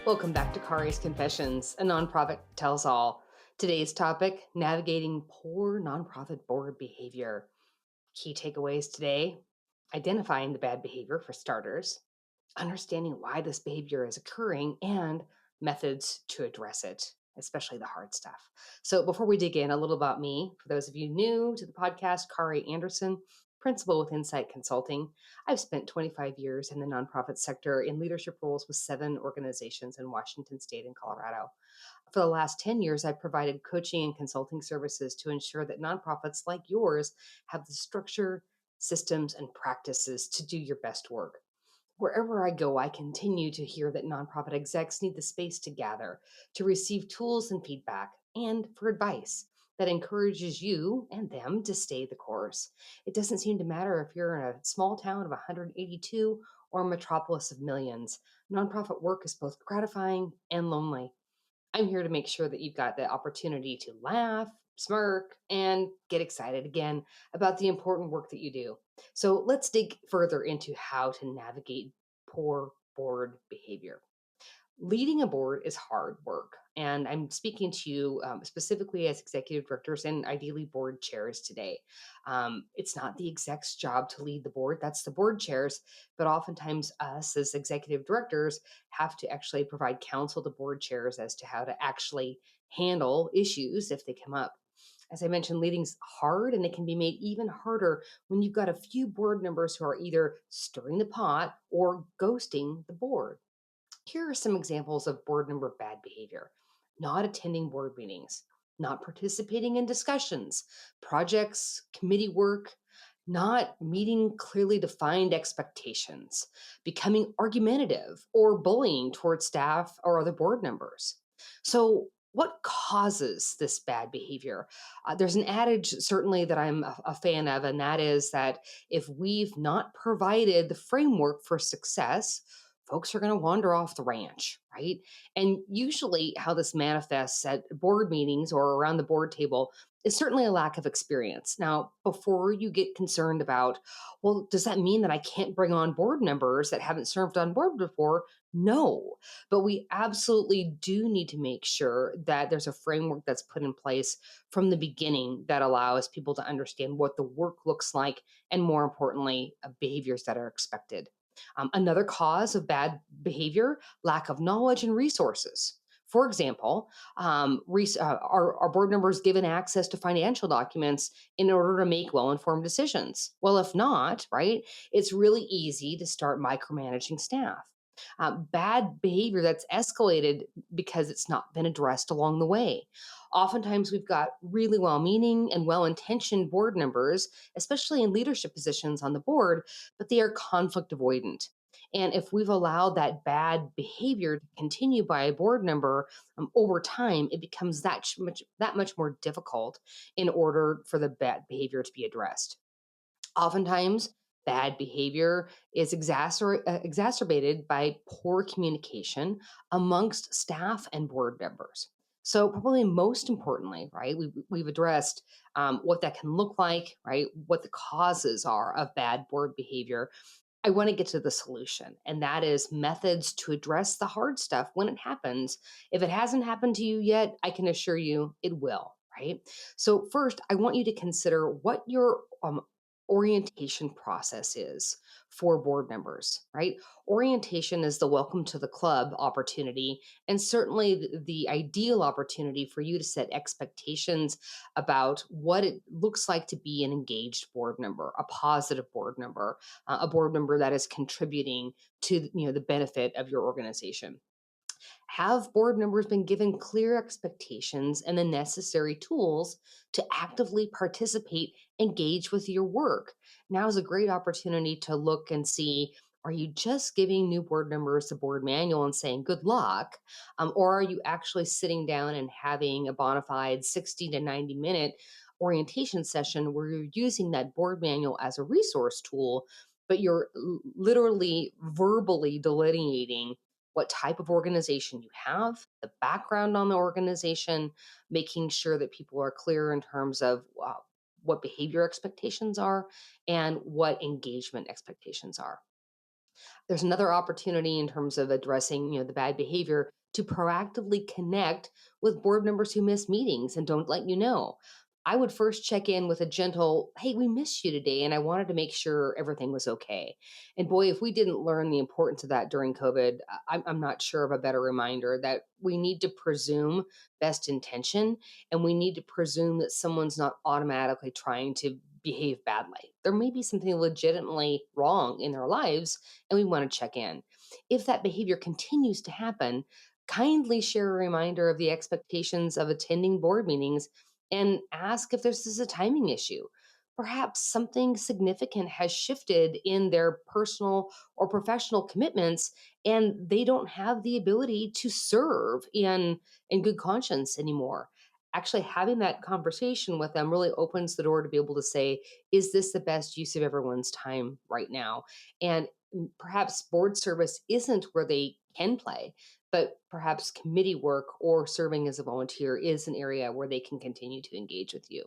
Welcome back to Kari's Confessions, a nonprofit tells all. Today's topic, navigating poor nonprofit board behavior. Key takeaways today, identifying the bad behavior for starters, understanding why this behavior is occurring, and methods to address it, especially the hard stuff. So before we dig in, a little about me. For those of you new to the podcast, Kari Anderson, principal with Incite Consulting. I've spent 25 years in the nonprofit sector in leadership roles with 7 organizations in Washington State and Colorado. For the last 10 years, I've provided coaching and consulting services to ensure that nonprofits like yours have the structure, systems, and practices to do your best work. Wherever I go, I continue to hear that nonprofit execs need the space to gather, to receive tools and feedback, and for advice that encourages you and them to stay the course. It doesn't seem to matter if you're in a small town of 182 or a metropolis of millions. Nonprofit work is both gratifying and lonely. I'm here to make sure that you've got the opportunity to laugh, smirk, and get excited again about the important work that you do. So let's dig further into how to navigate poor board behavior. Leading a board is hard work, and I'm speaking to you specifically as executive directors and ideally board chairs today. It's not the exec's job to lead the board, that's the board chairs, but oftentimes us as executive directors have to actually provide counsel to board chairs as to how to actually handle issues if they come up. As I mentioned, leading's hard, and it can be made even harder when you've got a few board members who are either stirring the pot or ghosting the board. Here are some examples of board member bad behavior: not attending board meetings, not participating in discussions, projects, committee work, not meeting clearly defined expectations, becoming argumentative or bullying towards staff or other board members. So, what causes this bad behavior? There's an adage, certainly, that I'm a fan of, and that is that if we've not provided the framework for success, folks are going to wander off the ranch, right? And usually, how this manifests at board meetings or around the board table is certainly a lack of experience. Now, before you get concerned about, well, does that mean that I can't bring on board members that haven't served on board before? No, but we absolutely do need to make sure that there's a framework that's put in place from the beginning that allows people to understand what the work looks like and, more importantly, behaviors that are expected. Another cause of bad behavior, lack of knowledge and resources. For example, are board members given access to financial documents in order to make well-informed decisions? Well, if not, right, it's really easy to start micromanaging staff. Bad behavior that's escalated because it's not been addressed along the way. Oftentimes, we've got really well meaning and well intentioned board members, especially in leadership positions on the board, but they are conflict avoidant. And if we've allowed that bad behavior to continue by a board member over time, it becomes that much more difficult in order for the bad behavior to be addressed. Oftentimes, bad behavior is exacerbated by poor communication amongst staff and board members. So, probably most importantly, right, we've addressed what that can look like, right, what the causes are of bad board behavior. I want to get to the solution, and that is methods to address the hard stuff when it happens. If it hasn't happened to you yet, I can assure you it will, right? So, first, I want you to consider what your orientation process is for board members, right? Orientation is the welcome to the club opportunity, and certainly the ideal opportunity for you to set expectations about what it looks like to be an engaged board member, a positive board member, a board member that is contributing to the benefit of your organization. Have board members been given clear expectations and the necessary tools to actively participate, engage with your work? Now is a great opportunity to look and see, are you just giving new board members the board manual and saying good luck? Or are you actually sitting down and having a bona fide 60 to 90-minute orientation session where you're using that board manual as a resource tool, but you're literally verbally delineating what type of organization you have, the background on the organization, making sure that people are clear in terms of what behavior expectations are and what engagement expectations are. There's another opportunity in terms of addressing, the bad behavior to proactively connect with board members who miss meetings and don't let you know. I would first check in with a gentle, "Hey, we missed you today, and I wanted to make sure everything was okay." And boy, if we didn't learn the importance of that during COVID, I'm not sure of a better reminder that we need to presume best intention, and we need to presume that someone's not automatically trying to behave badly. There may be something legitimately wrong in their lives, and we want to check in. If that behavior continues to happen, kindly share a reminder of the expectations of attending board meetings and ask if this is a timing issue. Perhaps something significant has shifted in their personal or professional commitments, and they don't have the ability to serve in good conscience anymore. Actually, having that conversation with them really opens the door to be able to say, is this the best use of everyone's time right now? And perhaps board service isn't where they can play, but perhaps committee work or serving as a volunteer is an area where they can continue to engage with you.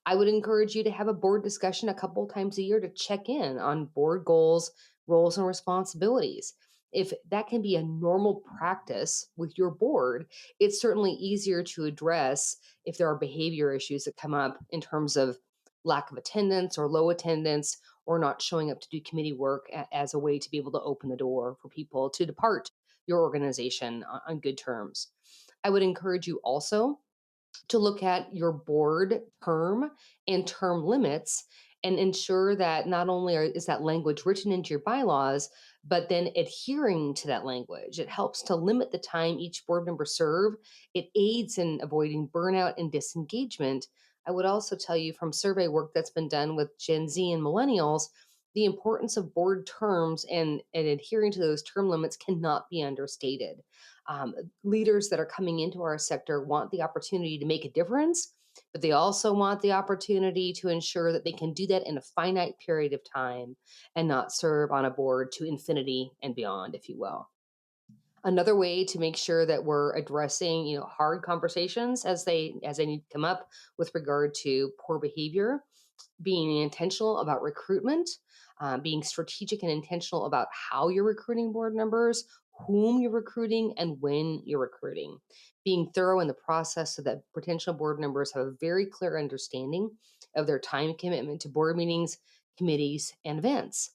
I would encourage you to have a board discussion a couple times a year to check in on board goals, roles, and responsibilities. If that can be a normal practice with your board, it's certainly easier to address if there are behavior issues that come up in terms of lack of attendance or low attendance or not showing up to do committee work as a way to be able to open the door for people to depart your organization on good terms. I would encourage you also to look at your board term and term limits and ensure that not only is that language written into your bylaws, but then adhering to that language. It helps to limit the time each board member serve. It aids in avoiding burnout and disengagement. I would also tell you from survey work that's been done with Gen Z and millennials, the importance of board terms and adhering to those term limits cannot be understated. Leaders that are coming into our sector want the opportunity to make a difference, but they also want the opportunity to ensure that they can do that in a finite period of time and not serve on a board to infinity and beyond, if you will. Another way to make sure that we're addressing, hard conversations as they need to come up with regard to poor behavior, being intentional about recruitment, being strategic and intentional about how you're recruiting board members, whom you're recruiting, and when you're recruiting. Being thorough in the process so that potential board members have a very clear understanding of their time commitment to board meetings, committees, and events.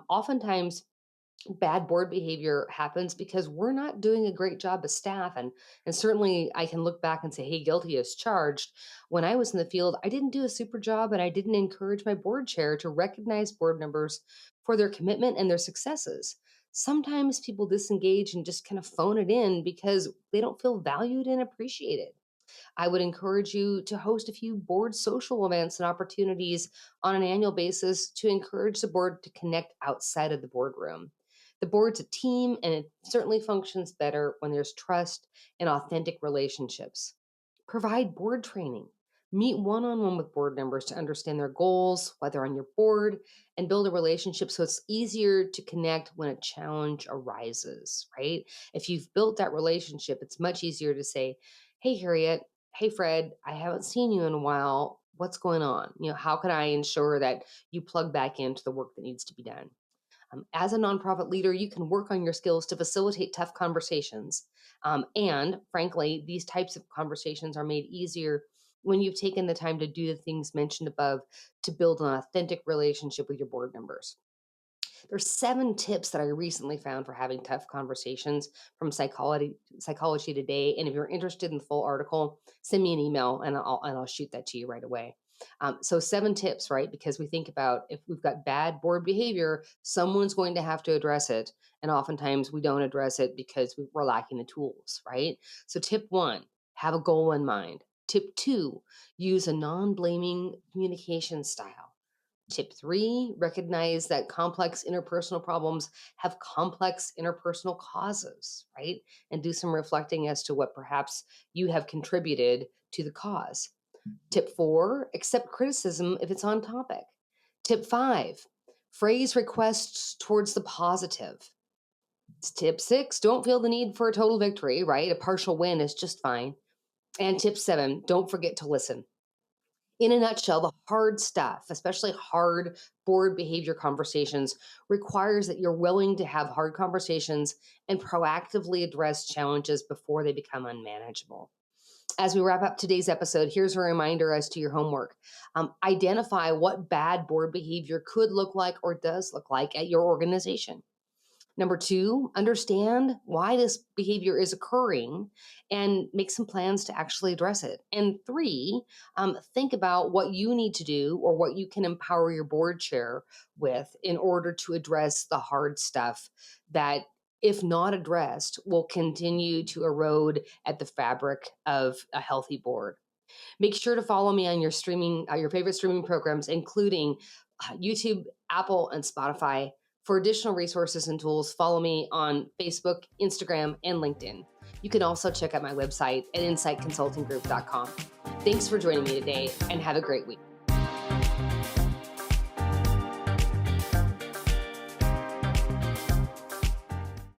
Oftentimes, bad board behavior happens because we're not doing a great job as staff, and certainly I can look back and say, hey, guilty as charged. When I was in the field, I didn't do a super job, and I didn't encourage my board chair to recognize board members for their commitment and their successes. Sometimes people disengage and just kind of phone it in because they don't feel valued and appreciated. I would encourage you to host a few board social events and opportunities on an annual basis to encourage the board to connect outside of the boardroom. The board's a team, and it certainly functions better when there's trust and authentic relationships. Provide board training. Meet one on one with board members to understand their goals, why they're on your board, and build a relationship so it's easier to connect when a challenge arises, right? If you've built that relationship, it's much easier to say, hey, Harriet, hey, Fred, I haven't seen you in a while. What's going on? How can I ensure that you plug back into the work that needs to be done? As a nonprofit leader, you can work on your skills to facilitate tough conversations. And frankly, these types of conversations are made easier when you've taken the time to do the things mentioned above to build an authentic relationship with your board members. There's 7 tips that I recently found for having tough conversations from Psychology Today. And if you're interested in the full article, send me an email and I'll shoot that to you right away. So 7 tips, right? Because we think about if we've got bad board behavior, someone's going to have to address it. And oftentimes we don't address it because we're lacking the tools, right? So tip 1, have a goal in mind. Tip 2, use a non-blaming communication style. Tip 3, recognize that complex interpersonal problems have complex interpersonal causes, right? And do some reflecting as to what perhaps you have contributed to the cause. Tip 4, accept criticism if it's on topic. Tip 5, phrase requests towards the positive. Tip 6, don't feel the need for a total victory, right? A partial win is just fine. And tip 7, don't forget to listen. In a nutshell, the hard stuff, especially hard board behavior conversations, requires that you're willing to have hard conversations and proactively address challenges before they become unmanageable. As we wrap up today's episode, here's a reminder as to your homework. Identify what bad board behavior could look like or does look like at your organization. Number two, understand why this behavior is occurring and make some plans to actually address it. And three, think about what you need to do or what you can empower your board chair with in order to address the hard stuff that, if not addressed, will continue to erode at the fabric of a healthy board. Make sure to follow me on your favorite streaming programs, including YouTube, Apple, and Spotify. For additional resources and tools, follow me on Facebook, Instagram, and LinkedIn. You can also check out my website at inciteconsultinggroup.com. Thanks for joining me today, and have a great week.